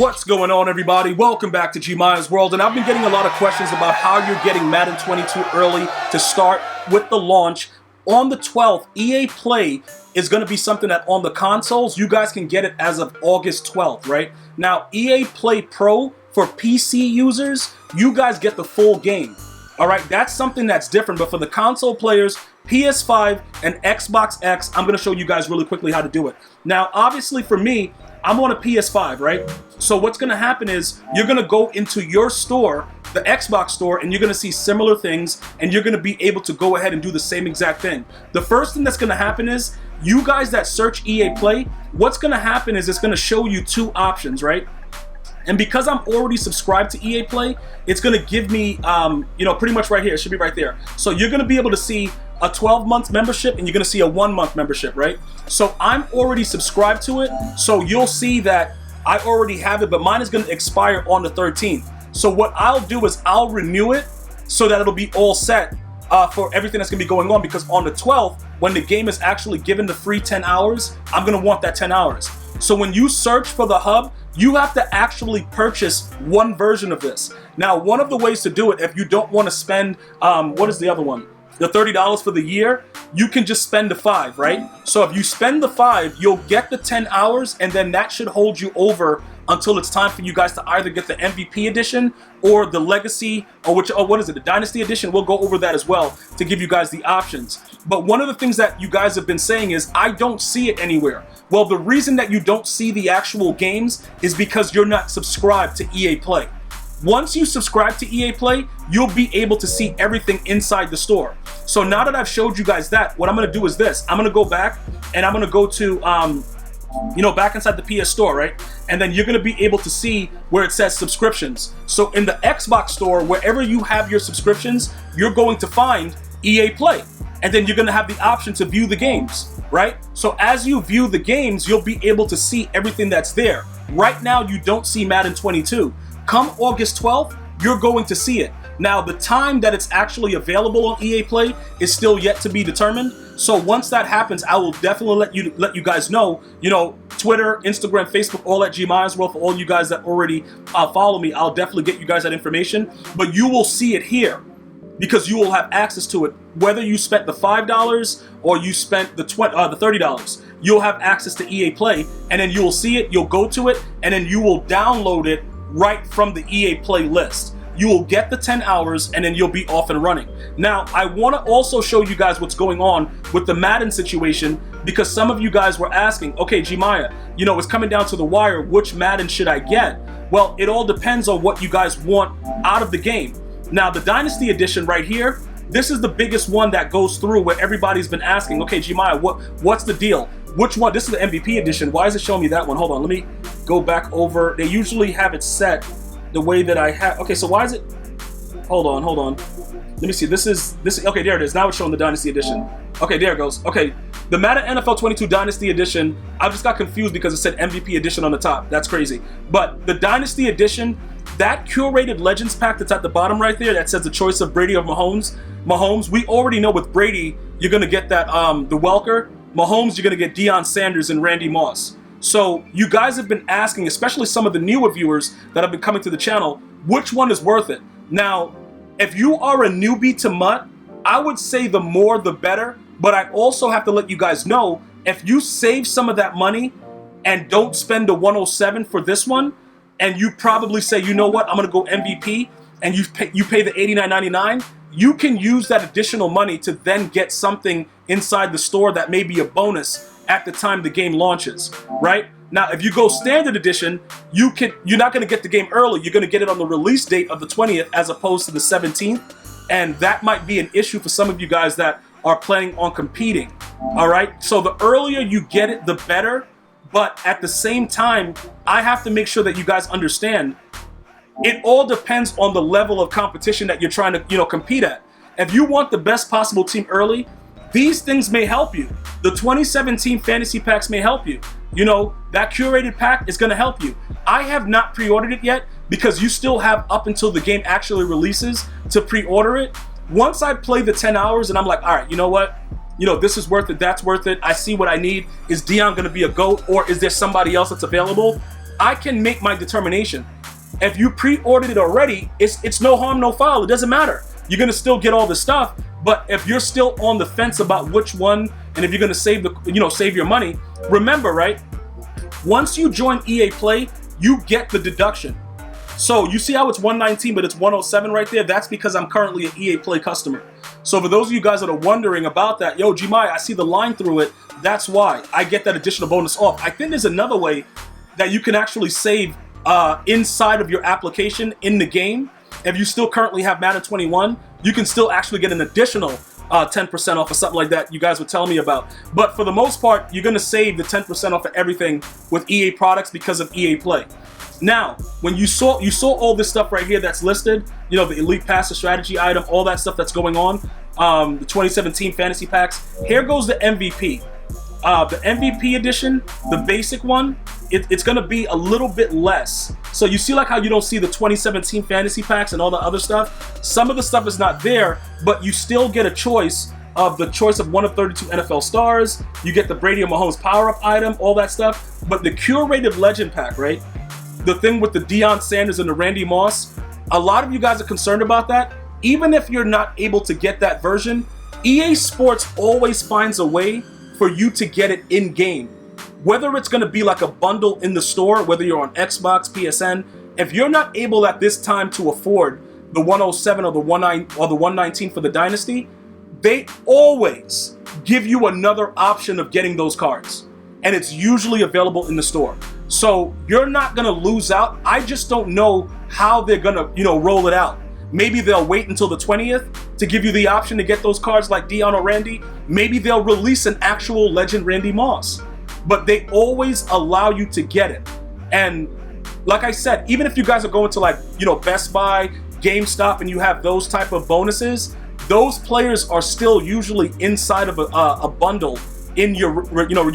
What's going on, everybody? Welcome back to GmiasWorld, and I've been getting a lot of questions about how you're getting Madden 22 early to start with the launch. On the 12th, EA Play is going to be something that on the consoles, you guys can get it as of August 12th, right? Now, EA Play Pro for PC users, you guys get the full game. All right, that's something that's different, but for the console players, PS5 and Xbox X, I'm going to show you guys really quickly how to do it. Now, obviously for me, I'm on a PS5, right? So what's going to happen is you're going to go into your store, the Xbox store, and you're going to see similar things, and you're going to be able to go ahead and do the same exact thing. The first thing that's going to happen is you guys that search EA Play, what's going to happen is it's going to show you two options, right? And because I'm already subscribed to EA Play, it's going to give me, pretty much right here. It should be right there. So you're going to be able to see a 12-month membership and you're going to see a 1-month membership, right? So I'm already subscribed to it. So you'll see that I already have it, but mine is going to expire on the 13th. So what I'll do is I'll renew it so that it'll be all set for everything that's going to be going on, because on the 12th, when the game is actually given the free 10 hours, I'm going to want that 10 hours. So when you search for the hub, you have to actually purchase one version of this. Now, one of the ways to do it, if you don't want to spend, what is the other one? The $30 for the year, you can just spend the $5, right? So if you spend the $5, you'll get the 10 hours, and then that should hold you over until it's time for you guys to either get the MVP edition or the Legacy, or what is it, the Dynasty edition. We'll go over that as well to give you guys the options. But one of the things that you guys have been saying is, I don't see it anywhere. Well, the reason that you don't see the actual games is because you're not subscribed to EA Play. Once you subscribe to EA Play, you'll be able to see everything inside the store. So now that I've showed you guys that, what I'm going to do is this. I'm going to go back and I'm going to go to, back inside the PS Store, right? And then you're going to be able to see where it says subscriptions. So in the Xbox Store, wherever you have your subscriptions, you're going to find EA Play. And then you're going to have the option to view the games, right? So as you view the games, you'll be able to see everything that's there. Right now, you don't see Madden 22. Come August 12th, you're going to see it. Now, the time that it's actually available on EA Play is still yet to be determined. So once that happens, I will definitely let you guys know. Twitter, Instagram, Facebook, all at GmiasWorld. For all you guys that already follow me, I'll definitely get you guys that information. But you will see it here, because you will have access to it. Whether you spent the $5 or you spent the $30, you'll have access to EA Play, and then you will see it, you'll go to it, and then you will download it right from the EA Play list. You will get the 10 hours, and then you'll be off and running. Now, I want to also show you guys what's going on with the Madden situation, because some of you guys were asking, okay, Gmia, it's coming down to the wire, which Madden should I get? Well, it all depends on what you guys want out of the game. Now, the Dynasty Edition right here, this is the biggest one that goes through, where everybody's been asking, okay, Gmia, what's the deal? Which one? This is the MVP edition. Why is it showing me that one? Hold on, let me go back over. They usually have it set the way that I have. Okay, so why is it? Hold on. Let me see. This is. Okay, there it is. Now it's showing the Dynasty edition. Okay, there it goes. Okay, the Madden NFL 22 Dynasty edition. I just got confused because it said MVP edition on the top. That's crazy. But the Dynasty edition, that curated Legends pack that's at the bottom right there, that says the choice of Brady or Mahomes. We already know with Brady, you're gonna get that the Welker. Mahomes, you're gonna get Deion Sanders and Randy Moss. So you guys have been asking, especially some of the newer viewers that have been coming to the channel, which one is worth it? Now, if you are a newbie to MUT, I would say the more the better, but I also have to let you guys know, if you save some of that money and don't spend the 107 for this one, and you probably say, you know what, I'm gonna go MVP, and you pay the $89.99, you can use that additional money to then get something inside the store that may be a bonus at the time the game launches, right? Now, if you go standard edition, you're not going to get the game early. You're going to get it on the release date of the 20th as opposed to the 17th, and that might be an issue for some of you guys that are planning on competing, all right? So the earlier you get it, the better, but at the same time, I have to make sure that you guys understand it all depends on the level of competition that you're trying to, compete at. If you want the best possible team early, these things may help you. The 2017 fantasy packs may help you. That curated pack is going to help you. I have not pre-ordered it yet because you still have up until the game actually releases to pre-order it. Once I play the 10 hours and I'm like, all right, you know what? This is worth it. That's worth it. I see what I need. Is Deion going to be a GOAT, or is there somebody else that's available? I can make my determination. If you pre-ordered it already, it's no harm, no foul. It doesn't matter. You're gonna still get all the stuff. But if you're still on the fence about which one, and if you're gonna save save your money, remember, right? Once you join EA Play, you get the deduction. So you see how it's 119, but it's 107 right there? That's because I'm currently an EA Play customer. So for those of you guys that are wondering about that, yo, Gmia, I see the line through it. That's why I get that additional bonus off. I think there's another way that you can actually save inside of your application in the game. If you still currently have Madden 21, you can still actually get an additional 10% off or something like that you guys were telling me about. But for the most part, you're going to save the 10% off of everything with EA products because of EA Play. Now, when you saw all this stuff right here that's listed, the Elite Pass, the strategy item, all that stuff that's going on, the 2017 fantasy packs, here goes the MVP. The MVP edition, the basic one, it's going to be a little bit less. So you see like how you don't see the 2017 fantasy packs and all the other stuff? Some of the stuff is not there, but you still get a choice of 1 of 32 NFL stars. You get the Brady and Mahomes power-up item, all that stuff. But the curated legend pack, right? The thing with the Deion Sanders and the Randy Moss, a lot of you guys are concerned about that. Even if you're not able to get that version, EA Sports always finds a way for you to get it in-game. Whether it's going to be like a bundle in the store, whether you're on Xbox, PSN, if you're not able at this time to afford the 107 or the 119 for the Dynasty, they always give you another option of getting those cards. And it's usually available in the store. So you're not going to lose out. I just don't know how they're going to, roll it out. Maybe they'll wait until the 20th to give you the option to get those cards like Deion or Randy. Maybe they'll release an actual legend Randy Moss. But they always allow you to get it. And like I said, even if you guys are going to Best Buy, GameStop, and you have those type of bonuses, those players are still usually inside of a bundle in your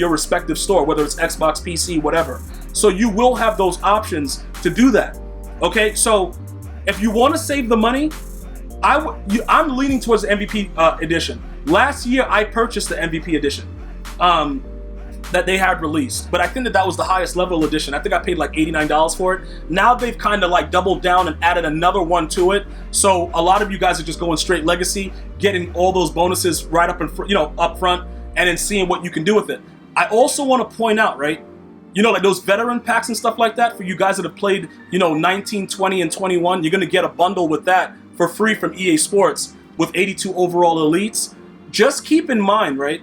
respective store, whether it's Xbox, PC, whatever. So you will have those options to do that. Okay, so if you want to save the money, I'm leaning towards the MVP edition. Last year, I purchased the MVP edition that they had released, but I think that was the highest level edition. I think I paid like $89 for it. Now they've kind of like doubled down and added another one to it. So a lot of you guys are just going straight legacy, getting all those bonuses right up up front, and then seeing what you can do with it. I also want to point out, right? Like those veteran packs and stuff like that, for you guys that have played, 19, 20, and 21, you're going to get a bundle with that for free from EA Sports with 82 overall elites. Just keep in mind, right?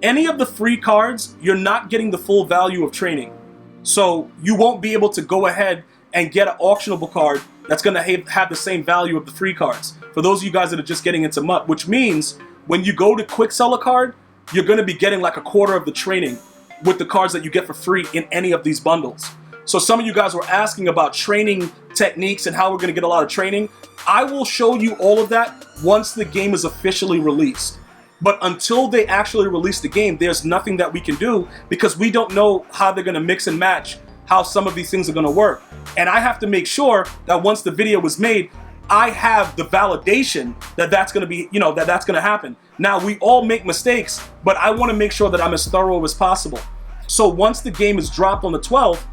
Any of the free cards, you're not getting the full value of training. So you won't be able to go ahead and get an auctionable card that's going to have the same value of the free cards. For those of you guys that are just getting into MUT, which means when you go to quick sell a card, you're going to be getting like a quarter of the training with the cards that you get for free in any of these bundles. So some of you guys were asking about training techniques and how we're going to get a lot of training. I will show you all of that once the game is officially released. But until they actually release the game, there's nothing that we can do because we don't know how they're going to mix and match how some of these things are going to work. And I have to make sure that once the video was made, I have the validation that that's going to be, that's going to happen. Now, we all make mistakes, but I want to make sure that I'm as thorough as possible. So once the game is dropped on the 12th,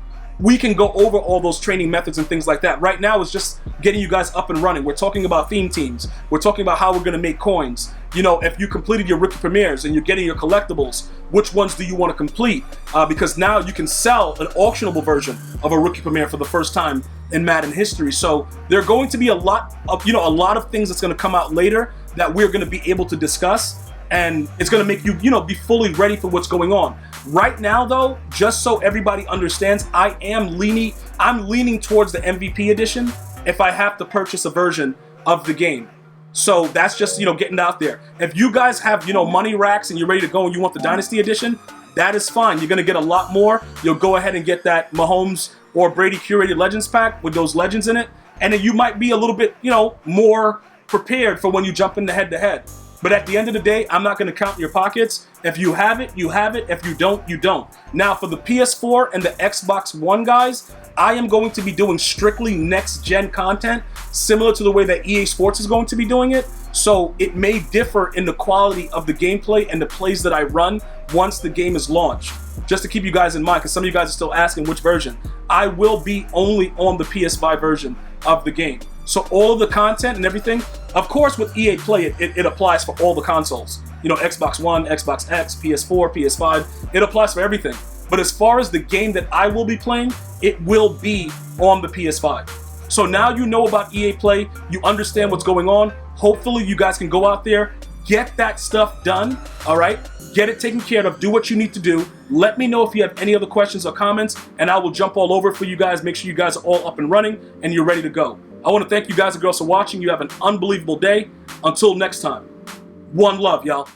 we can go over all those training methods and things like that. Right now, it's just getting you guys up and running. We're talking about theme teams. We're talking about how we're going to make coins. If you completed your rookie premieres and you're getting your collectibles, which ones do you want to complete? Because now you can sell an auctionable version of a rookie premiere for the first time in Madden history. So there are going to be a lot of things that's going to come out later that we're going to be able to discuss, and it's going to make you, be fully ready for what's going on. Right now, though, just so everybody understands, I'm leaning towards the MVP edition if I have to purchase a version of the game. So that's just, getting out there. If you guys have, money racks and you're ready to go and you want the Dynasty edition, that is fine. You're going to get a lot more. You'll go ahead and get that Mahomes or Brady curated Legends pack with those legends in it. And then you might be a little bit, more prepared for when you jump into head-to-head. But at the end of the day, I'm not going to count your pockets. If you have it, you have it. If you don't, you don't. Now, for the PS4 and the Xbox One guys, I am going to be doing strictly next-gen content, similar to the way that EA Sports is going to be doing it. So it may differ in the quality of the gameplay and the plays that I run once the game is launched. Just to keep you guys in mind, because some of you guys are still asking which version. I will be only on the PS5 version of the game. So all of the content and everything, of course with EA Play, it applies for all the consoles. You know, Xbox One, Xbox X, PS4, PS5, it applies for everything. But as far as the game that I will be playing, it will be on the PS5. So now you know about EA Play, you understand what's going on. Hopefully you guys can go out there, get that stuff done, all right? Get it taken care of, do what you need to do. Let me know if you have any other questions or comments, and I will jump all over for you guys, make sure you guys are all up and running, and you're ready to go. I want to thank you guys and girls for watching. You have an unbelievable day. Until next time, one love, y'all.